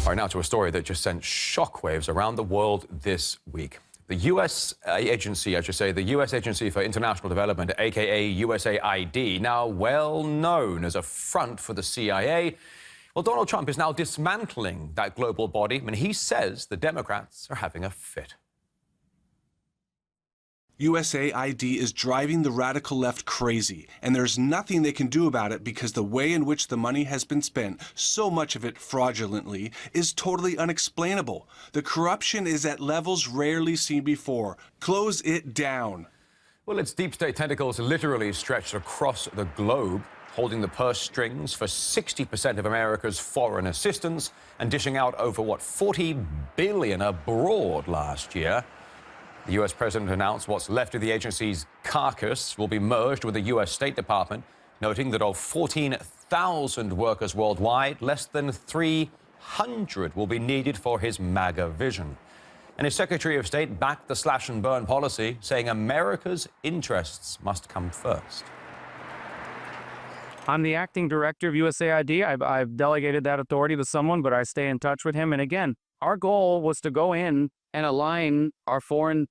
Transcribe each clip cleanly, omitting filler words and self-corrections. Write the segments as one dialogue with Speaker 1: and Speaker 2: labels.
Speaker 1: All right, now to a story that just sent shockwaves around the world this week. The U.S. agency, I should say, the U.S. Agency for International Development, a.k.a. USAID, now well known as a front for the CIA. Well, Donald Trump is now dismantling that global body, and he says the Democrats are having a fit.
Speaker 2: USAID is driving the radical left crazy, and there's nothing they can do about it because the way in which the money has been spent, so much of it fraudulently, is totally unexplainable. The corruption is at levels rarely seen before. Close it down.
Speaker 1: Well, its deep state tentacles literally stretched across the globe, holding the purse strings for 60% of America's foreign assistance and dishing out over, $40 billion abroad last year. The U.S. president announced what's left of the agency's carcass will be merged with the U.S. State Department, noting that of 14,000 workers worldwide, less than 300 will be needed for his MAGA vision. And his Secretary of State backed the slash and burn policy, saying America's interests must come first.
Speaker 3: I'm the acting director of USAID. I've delegated that authority to someone, but I stay in touch with him. And again, our goal was to go in and align our foreign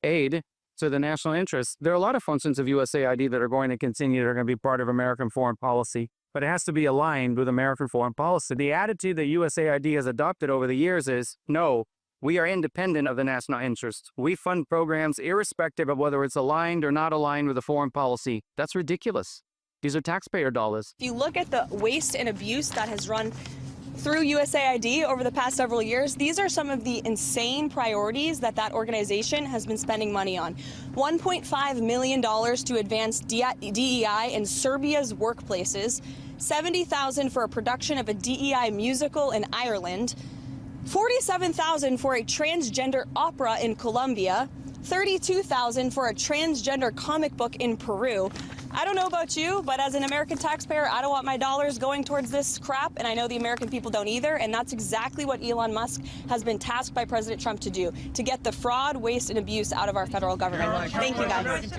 Speaker 3: aid to the national interests. There are a lot of functions of USAID that are going to continue, that are going to be part of American foreign policy, but it has to be aligned with American foreign policy. The attitude that USAID has adopted over the years is, no, we are independent of the national interest. We fund programs irrespective of whether it's aligned or not aligned with the foreign policy. That's ridiculous. These are taxpayer dollars.
Speaker 4: If you look at the waste and abuse that has run through USAID over the past several years, these are some of the insane priorities that organization has been spending money on. $1.5 million to advance DEI in Serbia's workplaces, $70,000 for a production of a DEI musical in Ireland, $47,000 for a transgender opera in Colombia, $32,000 for a transgender comic book in Peru. I don't know about you, but as an American taxpayer, I don't want my dollars going towards this crap, and I know the American people don't either, and that's exactly what Elon Musk has been tasked by President Trump to do, to get the fraud, waste, and abuse out of our federal government. Thank you, guys.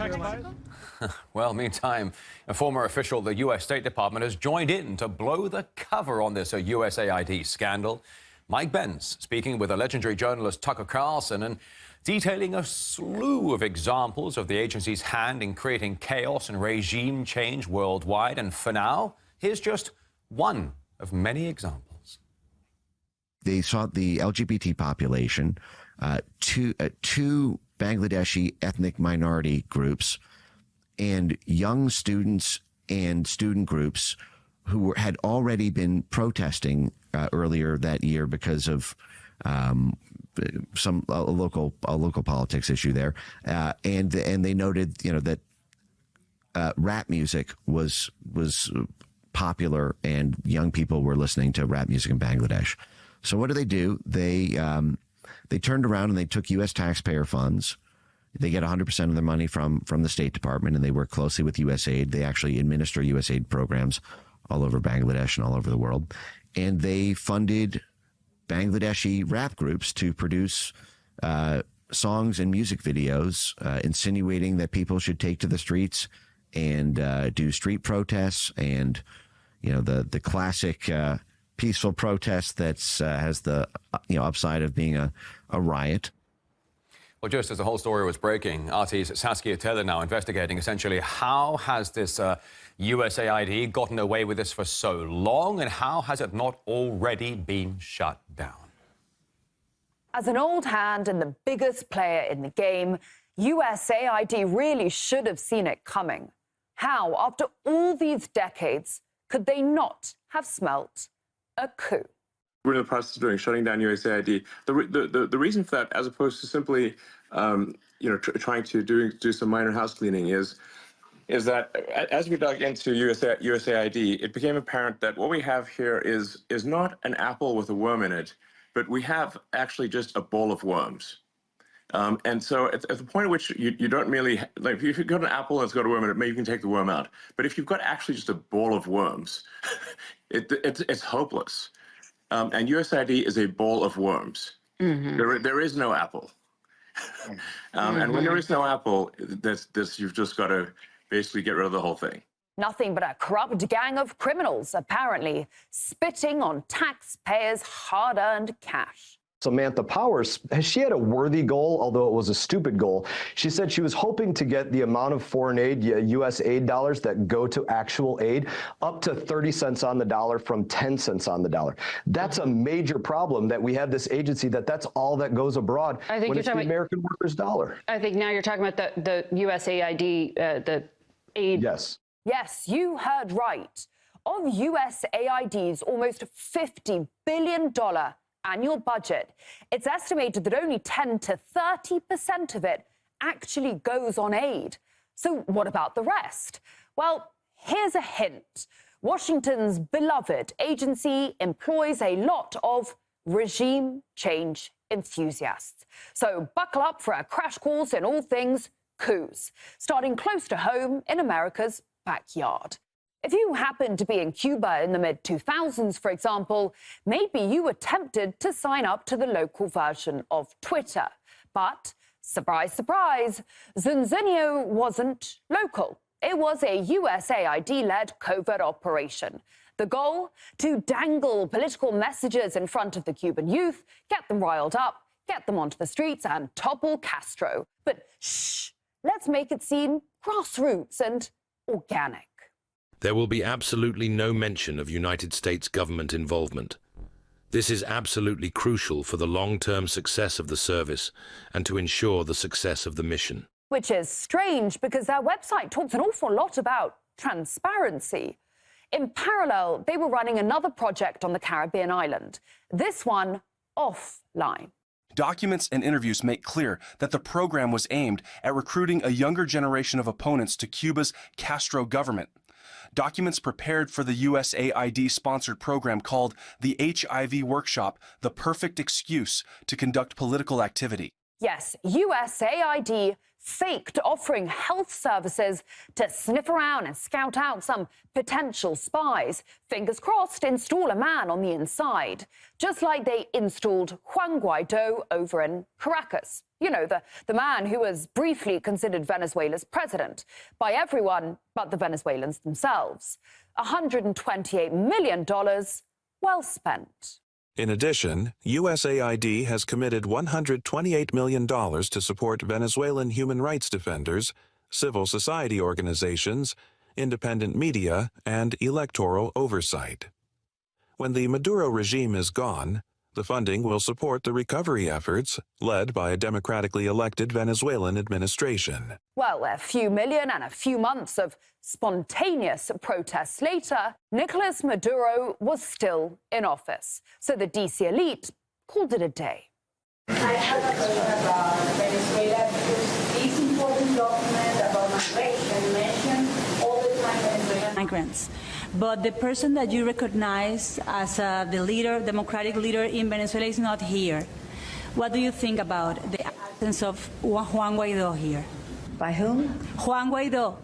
Speaker 1: Well, meantime, a former official of the U.S. State Department has joined in to blow the cover on this USAID scandal. Mike Benz speaking with the legendary journalist Tucker Carlson and detailing a slew of examples of the agency's hand in creating chaos and regime change worldwide. And for now, here's just one of many examples.
Speaker 5: They sought the LGBT population, two Bangladeshi ethnic minority groups, and young students and student groups who had already been protesting earlier that year because of some local politics issue there, and they noted, that rap music was popular and young people were listening to rap music in Bangladesh. So what do? They turned around and they took U.S. taxpayer funds. They get 100% of their money from the State Department, and they work closely with USAID. They actually administer USAID programs all over Bangladesh and all over the world, and they funded Bangladeshi rap groups to produce songs and music videos insinuating that people should take to the streets and do street protests, and the classic peaceful protest that's has the upside of being a riot.
Speaker 1: Well, just as the whole story was breaking, RT's Saskia Taylor now investigating essentially how has this USAID gotten away with this for so long, and how has it not already been shut down?
Speaker 6: As an old hand and the biggest player in the game, USAID really should have seen it coming. How, after all these decades, could they not have smelt a coup?
Speaker 7: We're in the process of shutting down USAID. The reason for that, as opposed to simply, trying to do some minor house cleaning, is that as we dug into USAID, it became apparent that what we have here is not an apple with a worm in it, but we have actually just a bowl of worms. And so at the point at which you don't merely, like, if you've got an apple and it's got a worm in it, maybe you can take the worm out. But if you've got actually just a bowl of worms, it's hopeless. And USAID is a bowl of worms. Mm-hmm. There is no apple. And when there is no apple, you've just got to basically get rid of the whole thing.
Speaker 6: Nothing but a corrupt gang of criminals, apparently, spitting on taxpayers' hard-earned cash.
Speaker 8: Samantha Powers, she had a worthy goal, although it was a stupid goal. She said she was hoping to get the amount of foreign aid, USAID dollars that go to actual aid, up to 30 cents on the dollar from 10 cents on the dollar. That's a major problem that we have this agency that's all that goes abroad when it's the American workers' dollar.
Speaker 9: I think now you're talking about the USAID, the aid.
Speaker 8: Yes.
Speaker 6: Yes, you heard right. Of USAID's almost $50 billion annual budget, it's estimated that only 10 to 30% of it actually goes on aid. So what about the rest? Well, here's a hint. Washington's beloved agency employs a lot of regime change enthusiasts. So buckle up for a crash course in all things coups, starting close to home in America's backyard. If you happened to be in Cuba in the mid-2000s, for example, maybe you were tempted to sign up to the local version of Twitter. But, surprise, surprise, Zunzunio wasn't local. It was a USAID-led covert operation. The goal? To dangle political messages in front of the Cuban youth, get them riled up, get them onto the streets, and topple Castro. But shh, let's make it seem grassroots and organic.
Speaker 10: There will be absolutely no mention of United States government involvement. This is absolutely crucial for the long-term success of the service and to ensure the success of the mission.
Speaker 6: Which is strange because their website talks an awful lot about transparency. In parallel, they were running another project on the Caribbean island, this one offline.
Speaker 2: Documents and interviews make clear that the program was aimed at recruiting a younger generation of opponents to Cuba's Castro government. Documents prepared for the USAID-sponsored program called the HIV Workshop, the perfect excuse to conduct political activity.
Speaker 6: Yes, USAID faked offering health services to sniff around and scout out some potential spies. Fingers crossed, install a man on the inside, just like they installed Juan Guaido over in Caracas. You know, the man who was briefly considered Venezuela's president by everyone but the Venezuelans themselves. $128 million well spent.
Speaker 11: In addition, USAID has committed $128 million to support Venezuelan human rights defenders, civil society organizations, independent media, and electoral oversight. When the Maduro regime is gone, the funding will support the recovery efforts led by a democratically elected Venezuelan administration.
Speaker 6: Well, a few million and a few months of spontaneous protests later, Nicolas Maduro was still in office. So the DC elite called it a day.
Speaker 12: I have a question about Venezuela because this important document about migration mentions all the time Venezuelan migrants. But the person that you recognize as the leader, democratic leader in Venezuela is not here. What do you think about the absence of Juan Guaido here?
Speaker 13: By whom?
Speaker 12: Juan Guaido,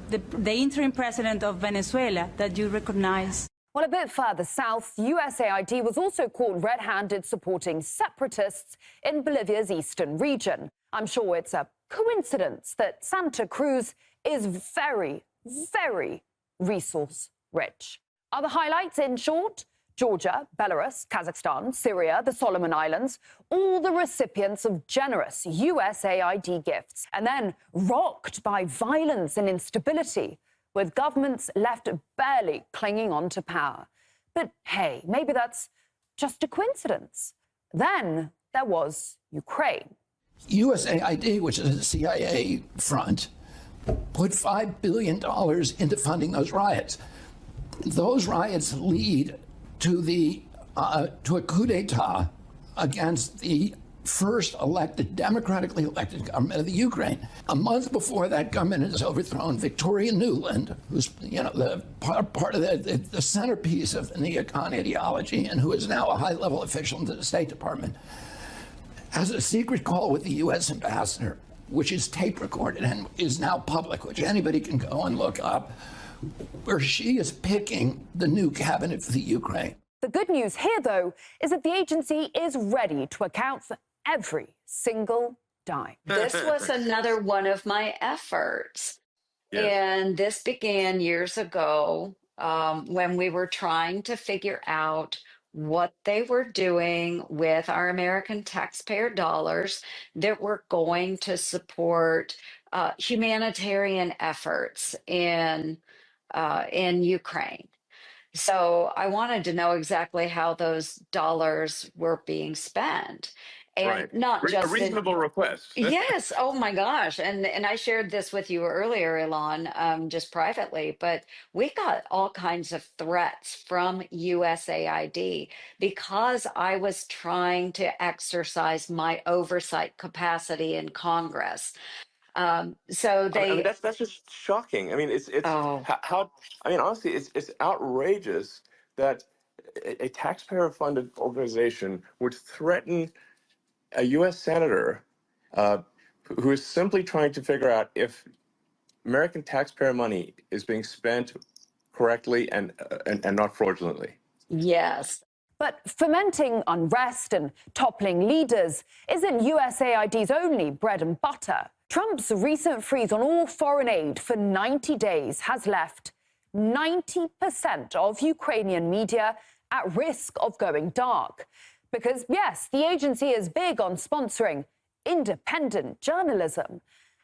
Speaker 12: the interim president of Venezuela that you recognize.
Speaker 6: Well, a bit further south, USAID was also caught red-handed supporting separatists in Bolivia's eastern region. I'm sure it's a coincidence that Santa Cruz is very, very resource-rich. Other highlights, in short, Georgia, Belarus, Kazakhstan, Syria, the Solomon Islands, all the recipients of generous USAID gifts, and then rocked by violence and instability, with governments left barely clinging on to power. But hey, maybe that's just a coincidence. Then there was Ukraine.
Speaker 13: USAID, which is a CIA front, put $5 billion into funding those riots. Those riots lead to a coup d'etat against the first democratically elected government of the Ukraine. A month before that government is overthrown, Victoria Nuland, who's the part of the centerpiece of the neocon ideology and who is now a high-level official in the State Department, has a secret call with the U.S. ambassador, which is tape recorded and is now public, which anybody can go and look up, where she is picking the new cabinet for the Ukraine.
Speaker 6: The good news here, though, is that the agency is ready to account for every single dime.
Speaker 14: This was another one of my efforts. And this began years ago when we were trying to figure out what they were doing with our American taxpayer dollars that were going to support humanitarian efforts in Ukraine. So I wanted to know exactly how those dollars were being spent. And not
Speaker 7: A
Speaker 14: just
Speaker 7: reasonable request.
Speaker 14: yes, oh my gosh. And I shared this with you earlier, Elon, just privately, but we got all kinds of threats from USAID because I was trying to exercise my oversight capacity in Congress. So
Speaker 7: I mean,
Speaker 14: they
Speaker 7: that's just shocking. I mean, it's
Speaker 14: oh
Speaker 7: how I mean, honestly, it's outrageous that a taxpayer-funded organization would threaten a U.S. senator who is simply trying to figure out if American taxpayer money is being spent correctly and not fraudulently.
Speaker 14: yes.
Speaker 6: But fomenting unrest and toppling leaders isn't USAID's only bread and butter. Trump's recent freeze on all foreign aid for 90 days has left 90% of Ukrainian media at risk of going dark. Because, yes, the agency is big on sponsoring independent journalism.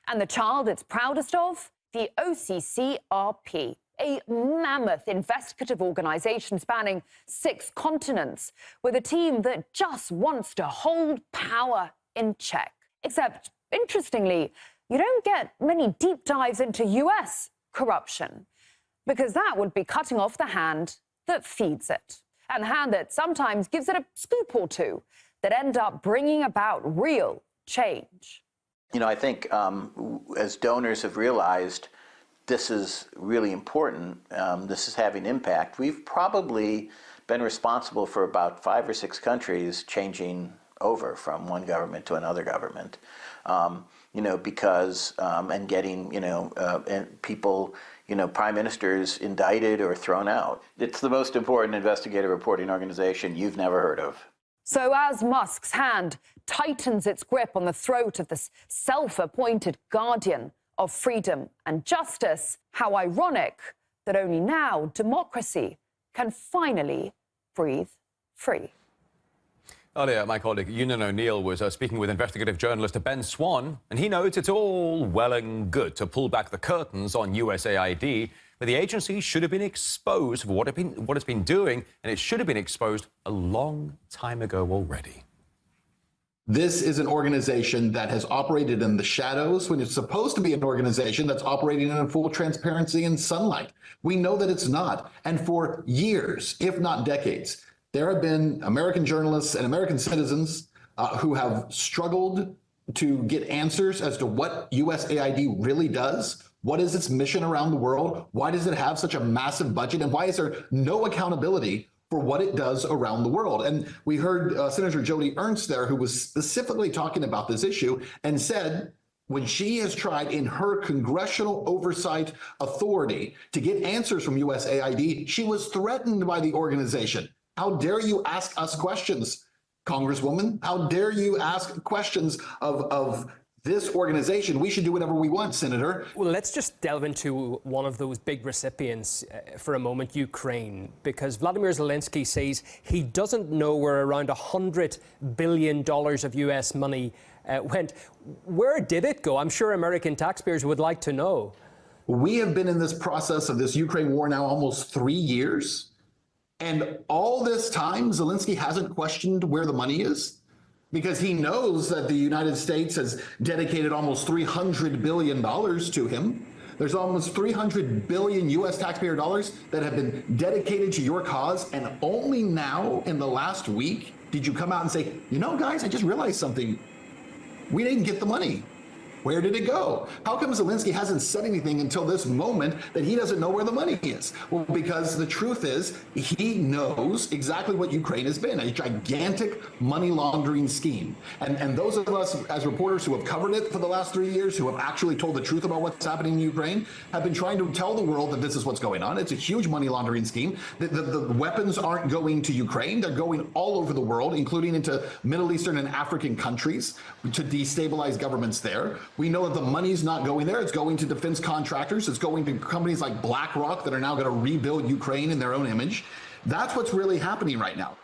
Speaker 6: And the child it's proudest of? The OCCRP, a mammoth investigative organization spanning 6 continents, with a team that just wants to hold power in check. Except, interestingly, you don't get many deep dives into US corruption, because that would be cutting off the hand that feeds it, and hand that sometimes gives it a scoop or two that end up bringing about real change.
Speaker 15: You know, I think as donors have realized this is really important, this is having impact, we've probably been responsible for about 5 or 6 countries changing over from one government to another government. You know, because, and getting, you know, and people, you know, prime ministers indicted or thrown out. It's the most important investigative reporting organization you've never heard of.
Speaker 6: So as Musk's hand tightens its grip on the throat of this self-appointed guardian of freedom and justice, how ironic that only now democracy can finally breathe free.
Speaker 1: Earlier, my colleague Ewan O'Neill was speaking with investigative journalist Ben Swan, and he notes it's all well and good to pull back the curtains on USAID, but the agency should have been exposed for what it's been doing, and it should have been exposed a long time ago already.
Speaker 16: This is an organization that has operated in the shadows when it's supposed to be an organization that's operating in full transparency and sunlight. We know that it's not. And for years, if not decades, there have been American journalists and American citizens who have struggled to get answers as to what USAID really does. What is its mission around the world? Why does it have such a massive budget? And why is there no accountability for what it does around the world? And we heard Senator Joni Ernst there, who was specifically talking about this issue and said, when she has tried in her congressional oversight authority to get answers from USAID, she was threatened by the organization. How dare you ask us questions, Congresswoman? How dare you ask questions of this organization? We should do whatever we want, Senator.
Speaker 17: Well, let's just delve into one of those big recipients for a moment, Ukraine, because Vladimir Zelensky says he doesn't know where around $100 billion of US money went. Where did it go? I'm sure American taxpayers would like to know.
Speaker 16: We have been in this process of this Ukraine war now almost 3 years. And all this time, Zelensky hasn't questioned where the money is, because he knows that the United States has dedicated almost $300 billion to him. There's almost 300 billion US taxpayer dollars that have been dedicated to your cause. And only now in the last week did you come out and say, you know, guys, I just realized something. We didn't get the money. Where did it go? How come Zelensky hasn't said anything until this moment that he doesn't know where the money is? Well, because the truth is he knows exactly what Ukraine has been, a gigantic money laundering scheme. And those of us as reporters who have covered it for the last 3 years, who have actually told the truth about what's happening in Ukraine, have been trying to tell the world that this is what's going on. It's a huge money laundering scheme. The weapons aren't going to Ukraine. They're going all over the world, including into Middle Eastern and African countries to destabilize governments there. We know that the money's not going there. It's going to defense contractors. It's going to companies like BlackRock that are now going to rebuild Ukraine in their own image. That's what's really happening right now.